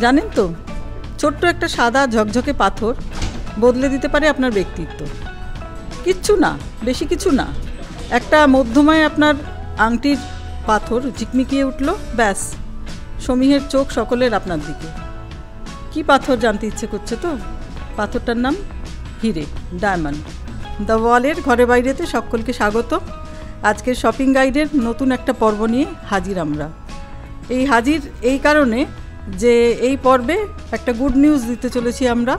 জানেন তো, ছোট্ট একটা সাদা ঝকঝকে পাথর বদলে দিতে পারে আপনার ব্যক্তিত্ব। কিচ্ছু না, বেশি কিছু না, একটা মধ্যমায় আপনার আংটির পাথর ঝিকমিকিয়ে উঠল, ব্যাস সমীহের চোখ সকলের আপনার দিকে। কি পাথর জানতে ইচ্ছে করছে তো? পাথরটার নাম হিরে, ডায়মন্ড। দ্য ওয়ালের ঘরে বাইরেতে সকলকে স্বাগত। আজকের শপিং গাইডের নতুন একটা পর্ব নিয়ে হাজির আমরা। হাজির এই কারণে যে এই পর্বে একটা গুড নিউজ দিতে চলেছি আমরা।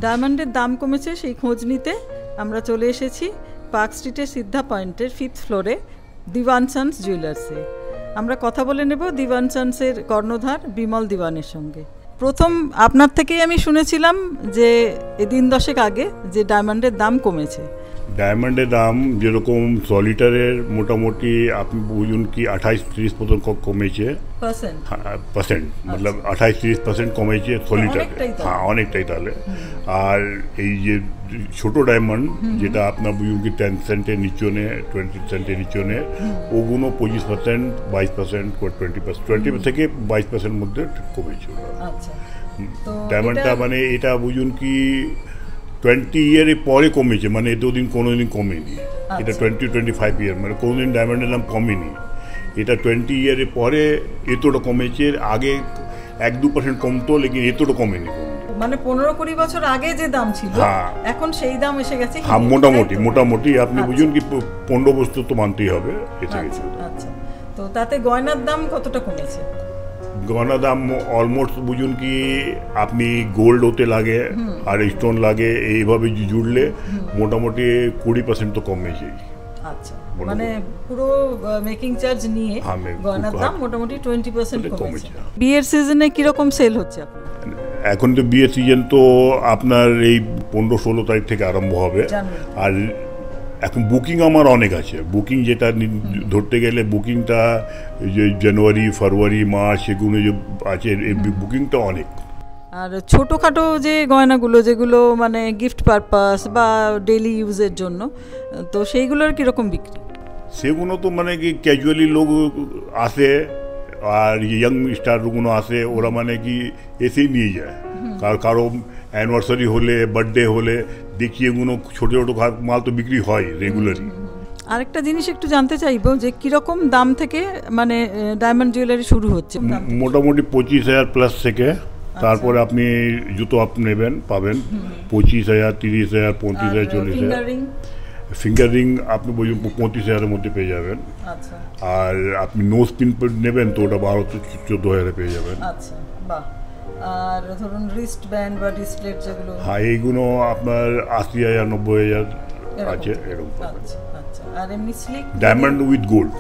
ডায়মন্ডের দাম কমেছে সেই খোঁজ নিতে আমরা চলে এসেছি পার্ক স্ট্রিটের সিদ্ধা পয়েন্টের 5th ফ্লোরে দিওয়ান সন্স জুয়েলার্সে। আমরা কথা বলে নেব দিওয়ান সন্সের কর্ণধার বিমল দিওয়ানের সঙ্গে। প্রথম আপনার থেকেই আমি শুনেছিলাম যে দিন দশেক আগে যে ডায়মন্ডের দাম কমেছে। ডায়মন্ডের দাম যেরকম সলিটারের মোটামুটি আপনি বুঝুন কি 28-30% কমেছে, পার্সেন্ট মতলব 28-30% কমেছে সলিটারে। হ্যাঁ, অনেকটাই তাহলে। আর এই যে ছোট ডায়মন্ড যেটা আপনার বুঝুন কি 10 সেন্টের নিচনে, 20 সেন্টের নিচনে, ওগুলো 25%, 22%, 20% থেকে 22% মধ্যে কমেছে। ডায়মন্ডটা মানে এটা বুঝুন কি 20 ইয়ারের পরে কমেছে, মানে এতদিন কোনোদিন কমেনি। এটা 20-25 ইয়ার মানে কোনোদিন ডায়মন্ডের দাম কমেনি। এটা 20 ইয়ারের পরে এতটা কমেছে। আগে 1-2% কমতো, লেকিন এতটা কমেনি। মানে 15-20 বছর আগে যে দাম ছিল এখন সেই দাম এসে গেছে। হ্যাঁ, মোটামুটি আপনি বুঝুন কি 15 বছর তো মানতেই হবে এসে গেছে। আচ্ছা, তো তাতে গয়নার দাম কতটা কমেছে? গয়নার দাম অলমোস্ট বুঝুন কি আপনি গোল্ড ওতে লাগে আর স্টোন লাগে, এইভাবে জুড়লে মোটামুটি 20% তো কমেছে। আচ্ছা, মানে পুরো মেকিং চার্জ নিয়ে গয়নার দাম মোটামুটি 20% কমেছে। বিয়ের সিজনে কিরকম সেল হচ্ছে আপনার? এখন তো বিয়ের সিজন তো আপনার এই 15-16 তারিখ থেকে আরম্ভ হবে। আর এখন বুকিং আমার অনেক আছে। বুকিং যেটা ধরতে গেলে বুকিংটা যে জানুয়ারি, ফেব্রুয়ারি, মার্চ এগুলো যে আছে, এই বুকিংটা অনেক। আর ছোটোখাটো যে গয়নাগুলো যেগুলো মানে গিফট পারপাস বা ডেলি ইউজের জন্য, তো সেইগুলোর কীরকম বিক্রি? সেগুলো তো মানে কি ক্যাজুয়ালি লোক আসে আর ইয়াং স্টারগুলো আসে, ওরা মানে কি এসেই নিয়ে যায়। কারো অ্যানিভার্সারি হলে, বার্থডে হলে দেখিয়ে এগুলো ছোটো ছোটো মাল তো বিক্রি হয় রেগুলারই। আরেকটা জিনিস একটু জানতে চাইবো যে কীরকম দাম থেকে মানে ডায়মন্ড জুয়েলারি শুরু হচ্ছে? মোটামুটি 25,000 প্লাস থেকে। তারপরে আপনি জুতো আপনি নেবেন পাবেন 25,000, 30,000, 35,000, 40,000। ফিঙ্গার রিং আপনি বলছেন 35,000-এর মধ্যে পেয়ে যাবেন। আর আপনি নোজ পিন নেবেন তো ওটা 12-14,000-এ পেয়ে যাবেন। আচ্ছা, বাহ। আর ধরুন রিস্ট ব্যান্ড বা ডিসপ্লেট যেগুলো, হ্যাঁ, এইগুলো আপনার 80,000, 90,000 আছে এরকম। আচ্ছা, আর এমনি স্লিক ডায়মন্ড উইথ গোল্ড।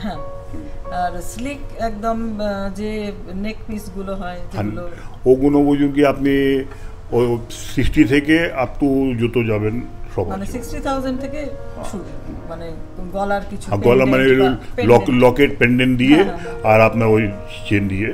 হ্যাঁ, আর স্লিক একদম যে নেক পিসগুলো হয় যেগুলো, ওগুলো বুঝুন কি আপনি 60 থেকে আপ টু জুতো যাবেন সব, মানে 60,000 থেকে শুরু। মানে গলার কিছু গলা মানে লকেট পেন্ডেন্ট দিয়ে আর আপনার ওই চেন দিয়ে।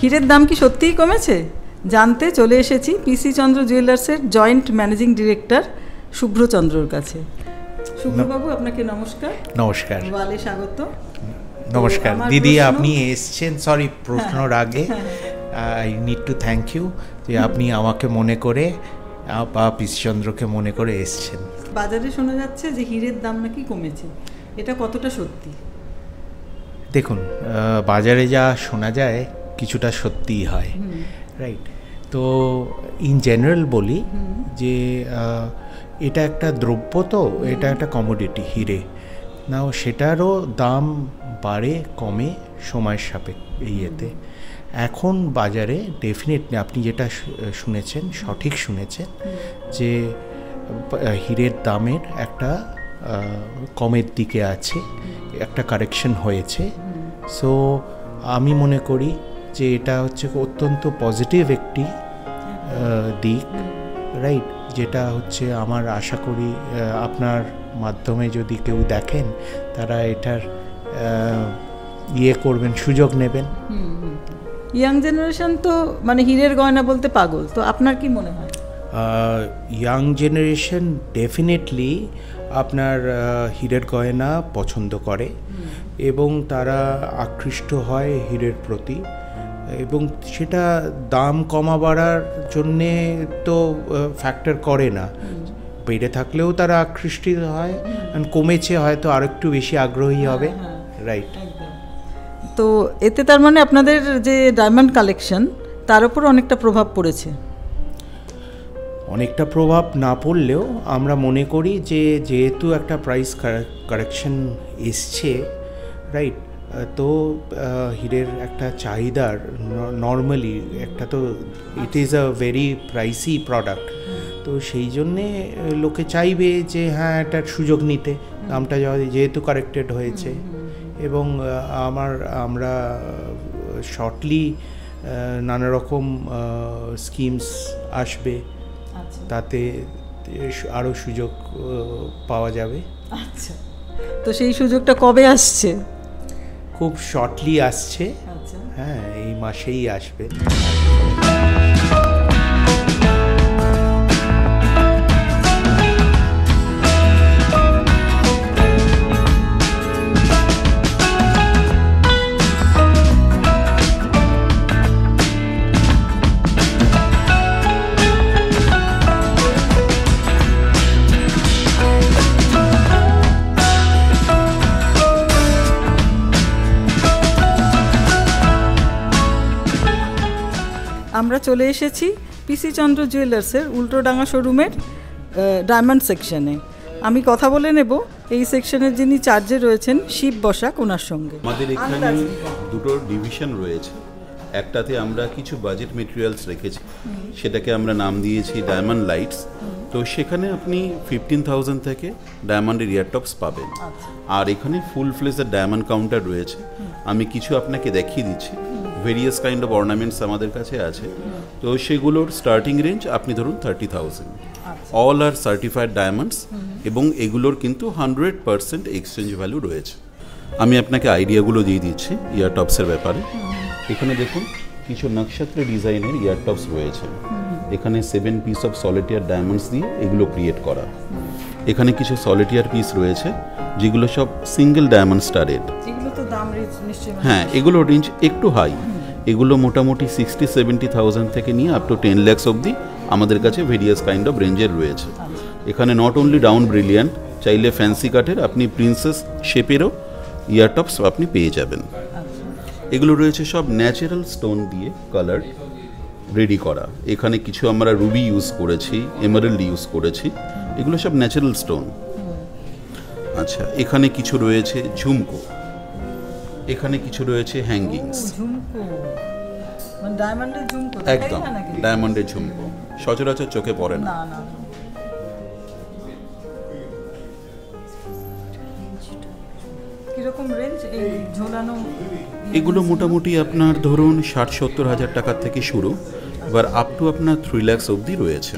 হিরের দাম কি সত্যিই কমেছে? জানতে চলে এসেছি পিসি চন্দ্র জুয়েলার্সের জয়েন্ট ম্যানেজিং ডিরেক্টর শুভ্রচন্দ্রর কাছে। শুভবাবু আপনাকে নমস্কার। নমস্কার। ওয়ালে স্বাগত। নমস্কার দিদি, আপনি এসছেন, সরি প্রশ্নর আগে I need to thank you যে আপনি আমাকে মনে করে বা পিসচন্দ্রকে মনে করে এসছেন। বাজারে শোনা যাচ্ছে যে হীরের দাম নাকি কমেছে, এটা কতটা সত্যি? দেখুন, বাজারে যা শোনা যায় কিছুটা সত্যিই হয়, রাইট? তো ইন জেনারেল বলি যে এটা একটা দ্রব্য, তো এটা একটা কমোডিটি, হিরে নাও, সেটারও দাম বাড়ে কমে সময়ের সাপেক্ষে ইয়েতে। এখন বাজারে ডেফিনেটলি আপনি যেটা শুনেছেন সঠিক শুনেছেন যে হীরের দামের একটা কমের দিকে আছে, একটা কারেকশন হয়েছে। সো আমি মনে করি যে এটা হচ্ছে অত্যন্ত পজিটিভ একটি দিক, রাইট? যেটা হচ্ছে আমার আশা করি আপনার মাধ্যমে যদি কেউ দেখেন তারা এটার ইয়ে করবেন, সুযোগ নেবেন। ইয়াং জেনারেশন তো মানে হীরের গয়না বলতে পাগল, তো আপনার কি মনে হয়? ইয়াং জেনারেশন ডেফিনেটলি আপনার হীরের গয়না পছন্দ করে এবং তারা আকৃষ্ট হয় হীরের প্রতি, এবং সেটা দাম কমা বাড়ার জন্যে তো ফ্যাক্টর করে না, বেড়ে থাকলেও তারা আকৃষ্ট হয়, কমেছে হয়তো আর একটু বেশি আগ্রহী হবে, রাইট? তো এতে তার মানে আপনাদের যে ডায়মন্ড কালেকশন তার উপর অনেকটা প্রভাব পড়েছে। অনেকটা প্রভাব না পড়লেও আমরা মনে করি যে যেহেতু একটা প্রাইস কারেকশন এসছে, রাইট, তো হীরের একটা চাহিদার নর্মালি একটা, তো it is a very pricey product, তো সেই জন্যে লোকে চাইবে যে হ্যাঁ এটার সুযোগ নিতে, দামটা যেহেতু কারেক্টেড হয়েছে। এবং আমরা শর্টলি নানা রকম স্কিমস আসবে, তাতে আরও সুযোগ পাওয়া যাবে। আচ্ছা, তো সেই সুযোগটা কবে আসছে? খুব শর্টলি আসছে, হ্যাঁ এই মাসেই আসবে। আমরা চলে এসেছি পিসি চন্দ্র জুয়েলার্সের উল্টোডাঙ্গা শোরুমের ডায়মন্ড সেকশনে। আমি কথা বলে নেব এই সেকশনের যিনি চার্জে রয়েছেন শিব বসাক, ওনার সঙ্গে। আমাদের এখানে দুটো ডিভিশন রয়েছে, একটাতে আমরা কিছু বাজেট মেটেরিয়ালস রেখেছি, সেটাকে আমরা নাম দিয়েছি ডায়মন্ড লাইটস। তো সেখানে আপনি 15,000 থেকে ডায়মন্ডের ইয়ারটপস পাবেন। আর এখানে ফুল ফ্লেজের ডায়মন্ড কাউন্টার রয়েছে, আমি কিছু আপনাকে দেখিয়ে দিচ্ছি। ভেরিয়াস কাইন্ড অফ অর্নামেন্টস আমাদের কাছে আছে, তো সেগুলোর স্টার্টিং রেঞ্জ আপনি ধরুন 30,000। অল আর সার্টিফাইড ডায়মন্ডস, এবং এগুলোর কিন্তু 100% এক্সচেঞ্জ ভ্যালু রয়েছে। আমি আপনাকে আইডিয়াগুলো দিয়ে দিচ্ছি ইয়ারটপসের ব্যাপারে। এখানে দেখুন কিছু নক্ষত্র ডিজাইনের ইয়ারটপস রয়েছে, এখানে 7 পিস অফ সলিটিয়ার ডায়মন্ডস দিয়ে এগুলো ক্রিয়েট করা। এখানে কিছু সলিটিয়ার পিস রয়েছে যেগুলো সব সিঙ্গেল ডায়মন্ড স্টারেড। হ্যাঁ, এগুলো রেঞ্জ একটু হাই, এগুলো মোটামুটি 60-70,000 থেকে নিয়ে আপ টু 10 lakhs অবধি আমাদের কাছে ভেরিয়াস কাইন্ড অফ রেঞ্জের রয়েছে। এখানে নট অনলি ডাউন ব্রিলিয়ান্ট, চাইলে ফ্যান্সি কাটের আপনি প্রিন্সেস শেপেরও ইয়ারটপস আপনি পেয়ে যাবেন। এগুলো রয়েছে সব ন্যাচারাল স্টোন দিয়ে কালার রেডি করা। এখানে কিছু আমরা রুবি ইউজ করেছি, এমারেল্ড ইউজ করেছি, এগুলো সব ন্যাচারাল স্টোন। আচ্ছা, এখানে কিছু রয়েছে ঝুমকো, এখানে কিছু রয়েছে হ্যাঙ্গিংস। একদম ডায়মন্ডের ঝুমকো, সচরাচর চোখে পড়ে না। এগুলো মোটামুটি আপনার ধরুন 60-70 হাজার টাকার থেকে শুরু, এবার আপ টু আপনার 3 lakhs অবধি রয়েছে।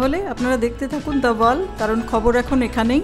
তাহলে আপনারা দেখতে থাকুন দ্য ওয়াল, কারণ খবর এখন এখানেই।